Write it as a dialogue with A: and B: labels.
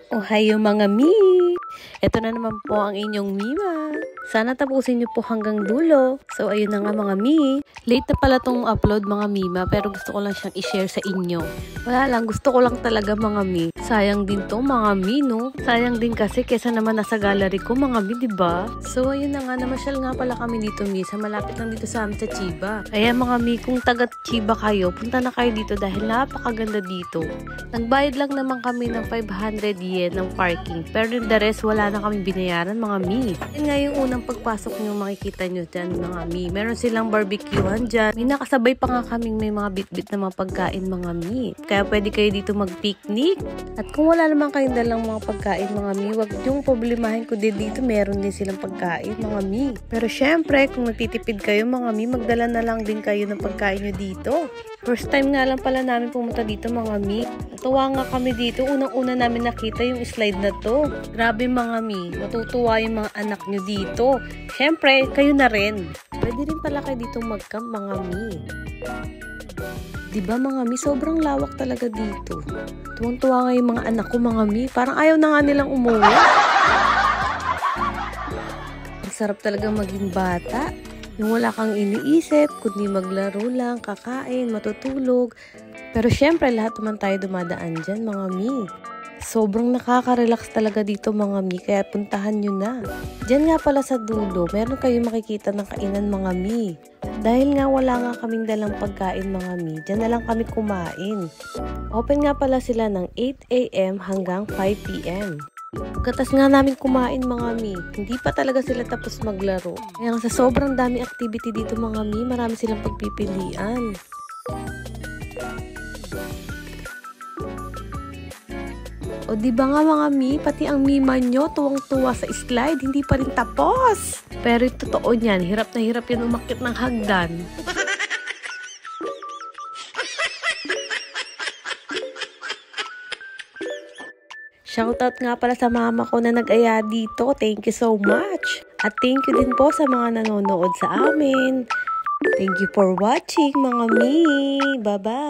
A: Ohayo mga mi! Ito na naman po ang inyong Mima. Sana tapusin niyo po hanggang dulo. So ayun na nga mga mi. Late na pala tong upload mga Mima, pero gusto ko lang siyang i-share sa inyo. Wala lang, gusto ko lang talaga mga mi. Sayang din to mga mi, no? Sayang din kasi kesa naman nasa gallery ko mga mi, diba? So ayun na nga, namasyal nga pala kami dito mi, sa malapit lang dito sa amin sa Chiba. Kaya mga mi, kung taga Chiba kayo, punta na kayo dito dahil napakaganda dito. Nagbayad lang naman kami ng 500 yen ng parking, pero the rest wala na kami binayaran mga mi. Yan nga yung unang pagpasok nyo makikita nyo dyan mga mi. Meron silang barbecuehan dyan. May nakasabay pa nga kaming may mga bit-bit na mga pagkain mga mi. Kaya pwede kayo dito mag-picnic. At kung wala naman kayong dalang mga pagkain mga mi, wag yung problemahin ko din dito, meron din silang pagkain mga mi. Pero syempre, kung nagtitipid kayo mga mi, magdala na lang din kayo ng pagkain nyo dito. First time nga lang pala namin pumunta dito mga mi. Natuwa nga kami dito. Unang-una namin nakita yung slide na to. Grabe mga mi. Matutuwa yung mga anak nyo dito. Syempre, kayo na rin. Pwede rin pala kayo dito mag-camp mga mi. Diba mga mi, sobrang lawak talaga dito. Tuwang-tuwa nga yung mga anak ko mga mi. Parang ayaw na nga nilang umuwi. Ang sarap talaga maging bata. Yung wala kang iniisip, kundi maglaro lang, kakain, matutulog. Pero syempre, lahat naman tayo dumadaan dyan, mga mi. Sobrang nakaka-relax talaga dito, mga mi, kaya puntahan nyo na. Dyan nga pala sa dulo, meron kayo makikita ng kainan, mga mi. Dahil nga wala nga kaming dalang pagkain, mga mi, dyan na lang kami kumain. Open nga pala sila ng 8 AM hanggang 5 PM. Pagkatas nga namin kumain mga mi, hindi pa talaga sila tapos maglaro. Kaya sa sobrang dami activity dito mga mi, marami silang pagpipilian. O diba nga mga mi, pati ang mima nyo tuwang-tuwa sa slide, hindi pa rin tapos. Pero yung totoo niyan, hirap na hirap yan umakyat ng hagdan. Shoutout nga pala sa mama ko na nag-aya dito. Thank you so much. At thank you din po sa mga nanonood sa amin. Thank you for watching mga mi. Bye-bye.